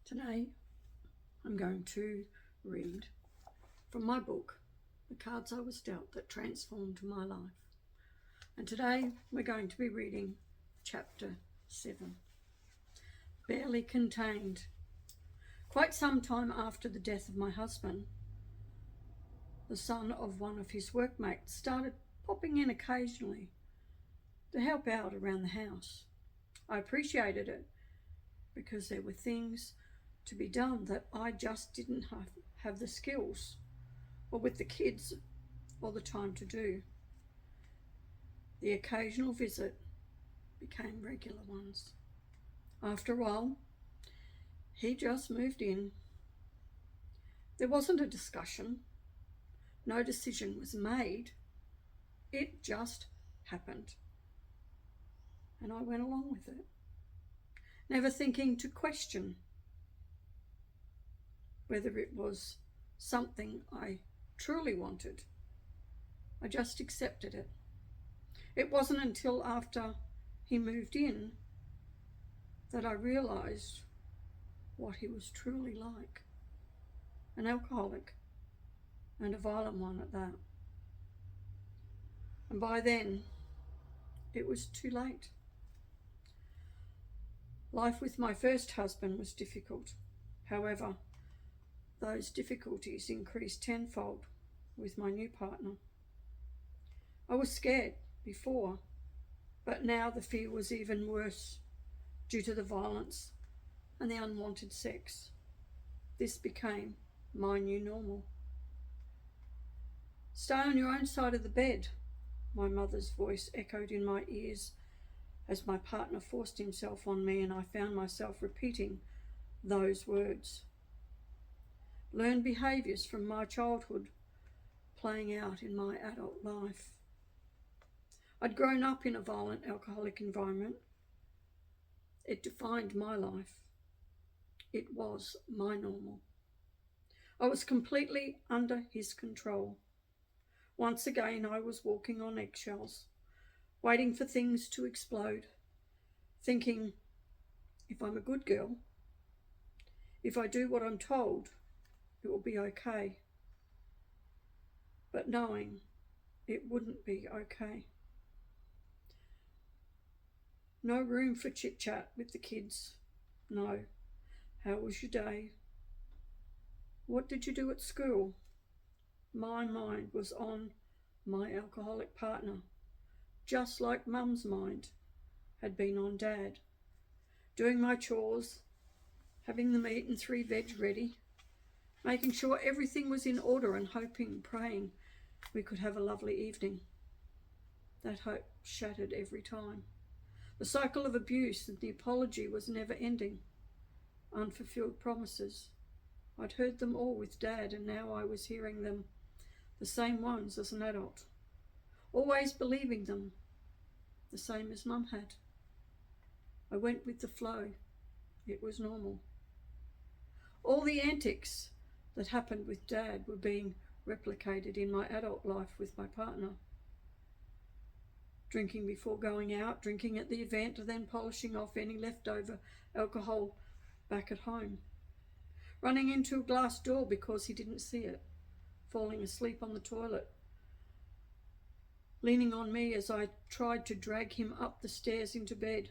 Today I'm going to read from my book, The Cards I Was Dealt That Transformed My Life. And today we're going to be reading chapter 7, Barely Contained. Quite some time after the death of my husband, the son of one of his workmates started popping in occasionally to help out around the house. I appreciated it because there were things to be done that I just didn't have the skills or with the kids or the time to do. The occasional visit became regular ones. After a while, he just moved in. There wasn't a discussion. No decision was made. It just happened. And I went along with it, never thinking to question whether it was something I truly wanted. I just accepted it. It wasn't until after he moved in that I realized what he was truly like. An alcoholic, and a violent one at that. And by then, it was too late. Life with my first husband was difficult. However, those difficulties increased tenfold with my new partner. I was scared before, but now the fear was even worse due to the violence and the unwanted sex. This became my new normal. Stay on your own side of the bed, my mother's voice echoed in my ears as my partner forced himself on me, and I found myself repeating those words. Learned behaviours from my childhood playing out in my adult life. I'd grown up in a violent alcoholic environment. It defined my life. It was my normal. I was completely under his control. Once again, I was walking on eggshells, waiting for things to explode, thinking, if I'm a good girl, if I do what I'm told, it will be okay. But knowing it wouldn't be okay. No room for chit-chat with the kids. No. How was your day? What did you do at school? My mind was on my alcoholic partner, just like Mum's mind had been on Dad. Doing my chores, having the meat and 3 veg ready, making sure everything was in order and hoping, praying we could have a lovely evening. That hope shattered every time. The cycle of abuse and the apology was never ending. Unfulfilled promises. I'd heard them all with Dad, and now I was hearing them, the same ones as an adult. Always believing them, the same as Mum had. I went with the flow. It was normal. All the antics that happened with Dad were being replicated in my adult life with my partner. Drinking before going out, drinking at the event, then polishing off any leftover alcohol back at home. Running into a glass door because he didn't see it. Falling asleep on the toilet. Leaning on me as I tried to drag him up the stairs into bed.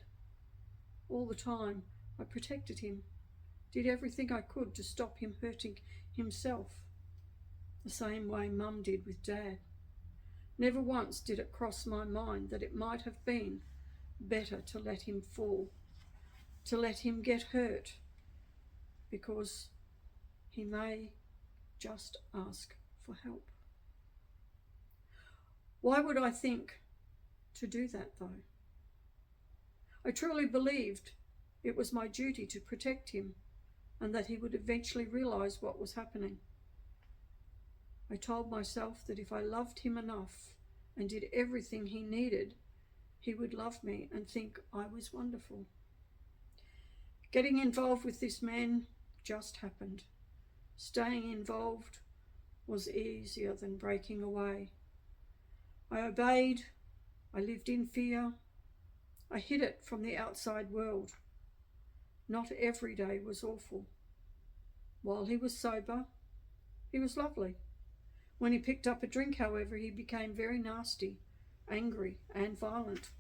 All the time, I protected him. Did everything I could to stop him hurting himself. The same way Mum did with Dad. Never once did it cross my mind that it might have been better to let him fall, to let him get hurt, because he may just ask for help. Why would I think to do that though? I truly believed it was my duty to protect him and that he would eventually realise what was happening. I told myself that if I loved him enough and did everything he needed, he would love me and think I was wonderful. Getting involved with this man just happened. Staying involved was easier than breaking away. I obeyed. I lived in fear. I hid it from the outside world. Not every day was awful. While he was sober, he was lovely. When he picked up a drink, however, he became very nasty, angry, and violent.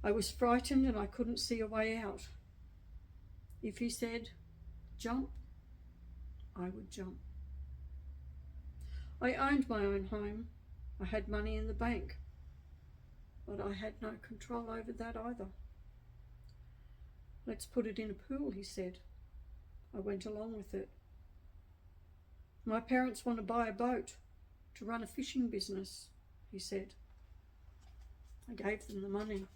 I was frightened and I couldn't see a way out. If he said, "Jump," I would jump. I owned my own home. I had money in the bank, but I had no control over that either. "Let's put it in a pool," he said. I went along with it. "My parents want to buy a boat to run a fishing business," he said. I gave them the money.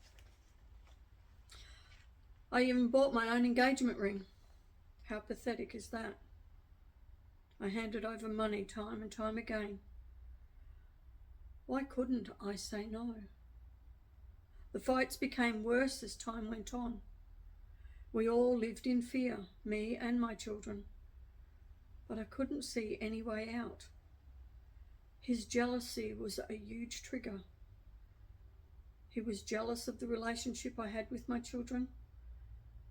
I even bought my own engagement ring. How pathetic is that? I handed over money time and time again. Why couldn't I say no? The fights became worse as time went on. We all lived in fear, me and my children, but I couldn't see any way out. His jealousy was a huge trigger. He was jealous of the relationship I had with my children.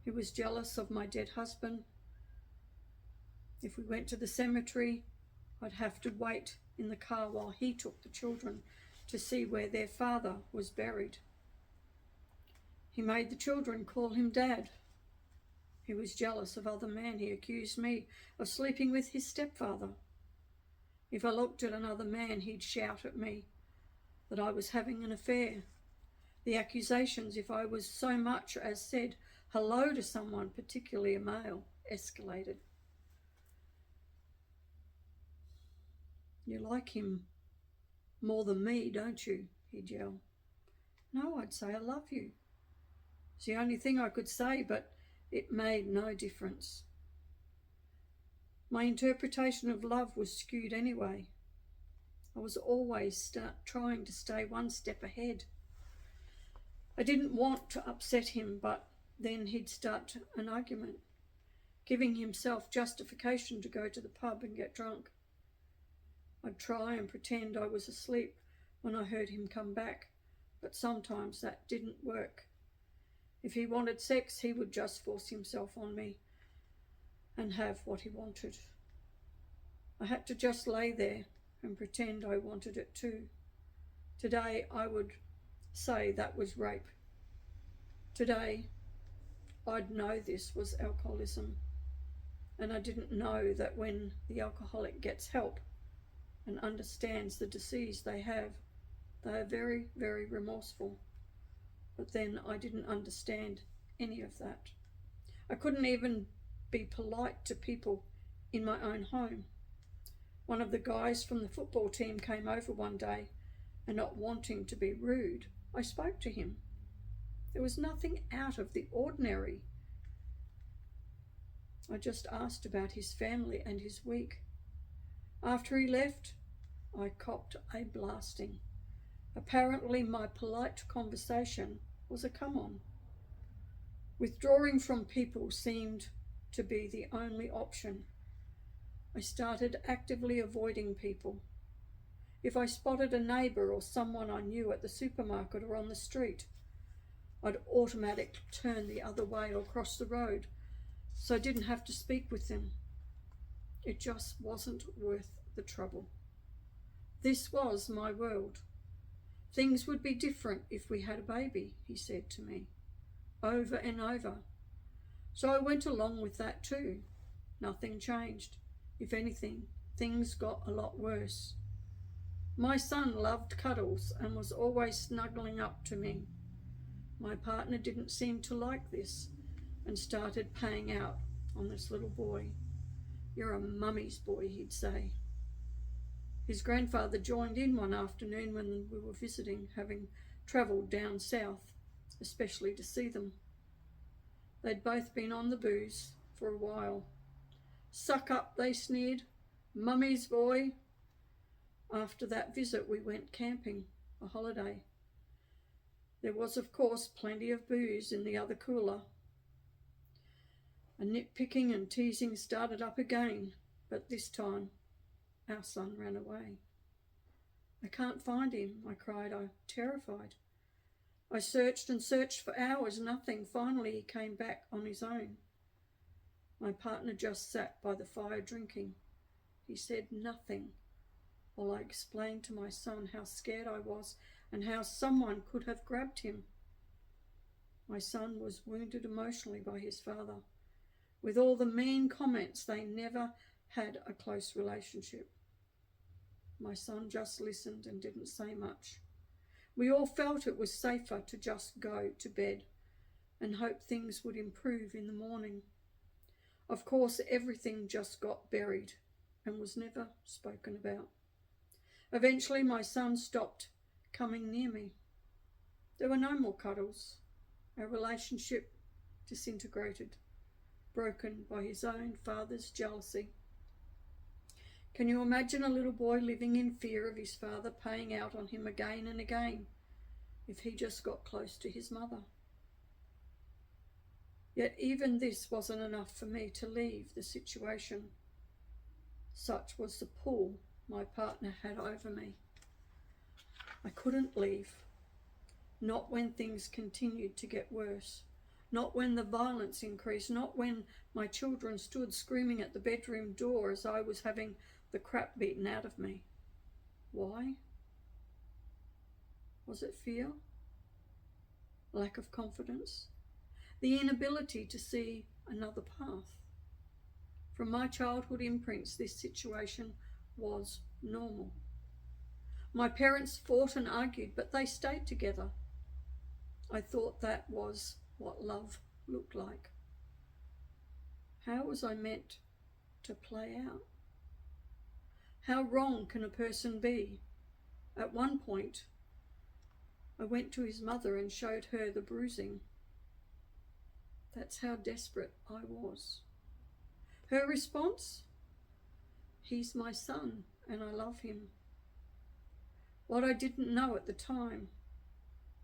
He was jealous of my dead husband. If we went to the cemetery, I'd have to wait in the car while he took the children to see where their father was buried. He made the children call him Dad. He was jealous of other men. He accused me of sleeping with his stepfather. If I looked at another man, he'd shout at me that I was having an affair. The accusations, if I was so much as said hello to someone, particularly a male, escalated. "You like him more than me, don't you?" he'd yell. "No," I'd say, "I love you." It's the only thing I could say, but it made no difference. My interpretation of love was skewed anyway. I was always trying to stay one step ahead. I didn't want to upset him, but then he'd start an argument, giving himself justification to go to the pub and get drunk. I'd try and pretend I was asleep when I heard him come back, but sometimes that didn't work. If he wanted sex, he would just force himself on me and have what he wanted. I had to just lay there and pretend I wanted it too. Today, I would say that was rape. Today, I'd know this was alcoholism, and I didn't know that when the alcoholic gets help and understands the disease they have, they are very, very remorseful. But then I didn't understand any of that. I couldn't even be polite to people in my own home. One of the guys from the football team came over one day, and not wanting to be rude, I spoke to him. There was nothing out of the ordinary. I just asked about his family and his week. After he left, I copped a blasting. Apparently my polite conversation was a come-on. Withdrawing from people seemed to be the only option. I started actively avoiding people. If I spotted a neighbour or someone I knew at the supermarket or on the street, I'd automatically turn the other way or cross the road, so I didn't have to speak with them. It just wasn't worth the trouble. This was my world. Things would be different if we had a baby, he said to me, over and over. So I went along with that too. Nothing changed. If anything, things got a lot worse. My son loved cuddles and was always snuggling up to me. My partner didn't seem to like this and started paying out on this little boy. "You're a mummy's boy," he'd say. His grandfather joined in one afternoon when we were visiting, having travelled down south, especially to see them. They'd both been on the booze for a while. "Suck up," they sneered. "Mummy's boy." After that visit, we went camping, a holiday. There was, of course, plenty of booze in the other cooler. A nitpicking and teasing started up again, but this time our son ran away. "I can't find him," I cried, terrified. I searched and searched for hours, nothing. Finally, he came back on his own. My partner just sat by the fire drinking. He said nothing while I explained to my son how scared I was and how someone could have grabbed him. My son was wounded emotionally by his father. With all the mean comments, they never had a close relationship. My son just listened and didn't say much. We all felt it was safer to just go to bed and hope things would improve in the morning. Of course, everything just got buried and was never spoken about. Eventually, my son stopped coming near me. There were no more cuddles. Our relationship disintegrated, broken by his own father's jealousy. Can you imagine a little boy living in fear of his father paying out on him again and again if he just got close to his mother? Yet even this wasn't enough for me to leave the situation. Such was the pull my partner had over me. I couldn't leave, not when things continued to get worse, not when the violence increased, not when my children stood screaming at the bedroom door as I was having the crap beaten out of me. Why? Was it fear? Lack of confidence? The inability to see another path? From my childhood imprints, this situation was normal. My parents fought and argued, but they stayed together. I thought that was what love looked like. How was I meant to play out? How wrong can a person be? At one point, I went to his mother and showed her the bruising. That's how desperate I was. Her response? He's my son and I love him. What I didn't know at the time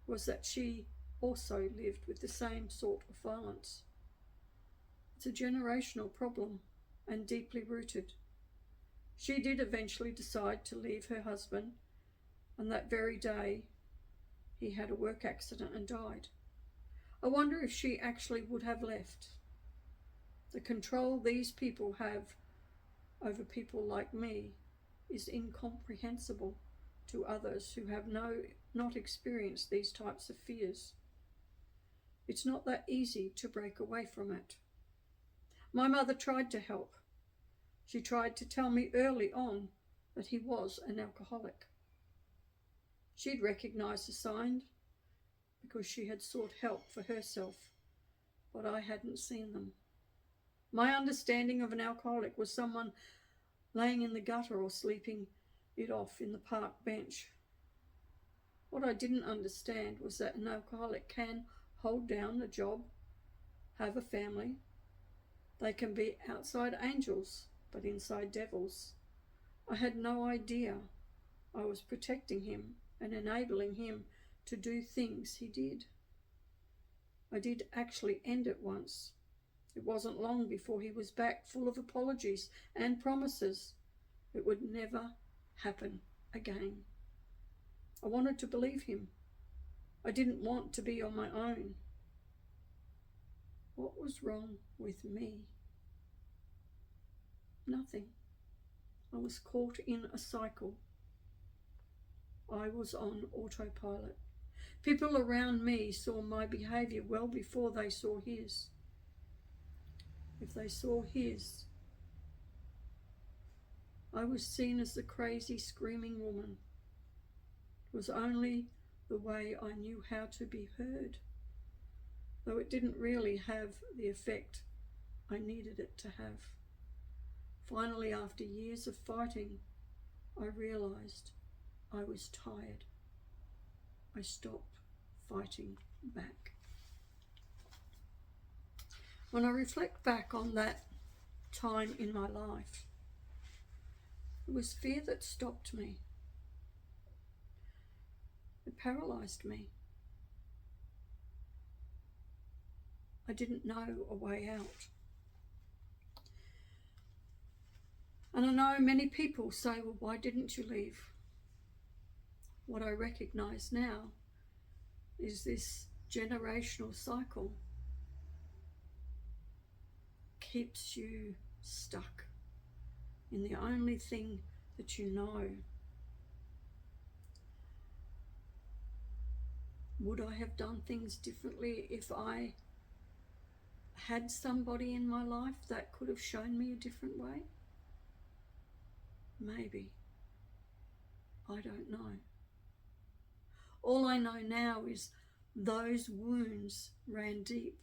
was that she also lived with the same sort of violence. It's a generational problem and deeply rooted. She did eventually decide to leave her husband, and that very day he had a work accident and died. I wonder if she actually would have left. The control these people have over people like me is incomprehensible to others who have not experienced these types of fears. It's not that easy to break away from it. My mother tried to help. She tried to tell me early on that he was an alcoholic. She'd recognized the signs because she had sought help for herself, but I hadn't seen them. My understanding of an alcoholic was someone laying in the gutter or sleeping it off in the park bench. What I didn't understand was that an alcoholic can hold down a job, have a family. They can be outside angels, but inside devils. I had no idea I was protecting him and enabling him to do things he did. I did actually end it once. It wasn't long before he was back, full of apologies and promises it would never happen again. I wanted to believe him. I didn't want to be on my own. What was wrong with me? Nothing. I was caught in a cycle. I was on autopilot. People around me saw my behaviour well before they saw his. If they saw his, I was seen as the crazy, screaming woman. It was only the way I knew how to be heard, though it didn't really have the effect I needed it to have. Finally, after years of fighting, I realised I was tired. I stopped fighting back. When I reflect back on that time in my life, it was fear that stopped me. It paralysed me. I didn't know a way out. And I know many people say, well, why didn't you leave? What I recognise now is this generational cycle keeps you stuck in the only thing that you know. Would I have done things differently if I had somebody in my life that could have shown me a different way? Maybe. I don't know. All I know now is those wounds ran deep,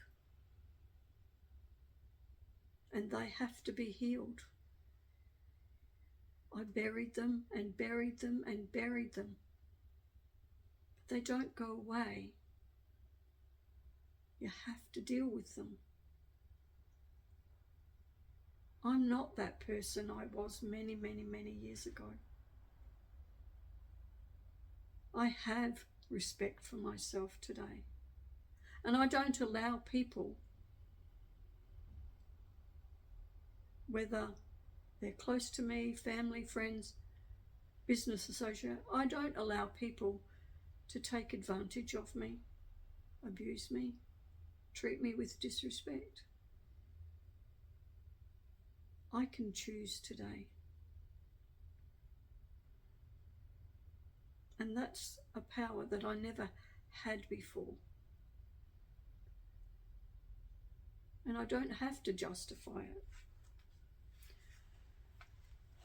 and they have to be healed. I buried them and buried them and buried them. But they don't go away. You have to deal with them. I'm not that person I was many, many, many years ago. I have respect for myself today. And I don't allow people, whether they're close to me, family, friends, business associate, I don't allow people to take advantage of me, abuse me, treat me with disrespect. I can choose today. And that's a power that I never had before. And I don't have to justify it.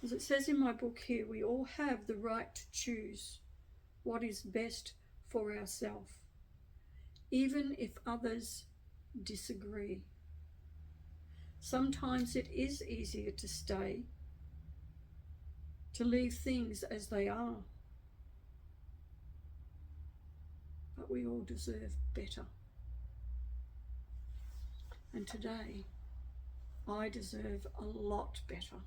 As it says in my book here, we all have the right to choose what is best for ourselves, even if others disagree. Sometimes it is easier to stay, to leave things as they are. But we all deserve better. And today, I deserve a lot better.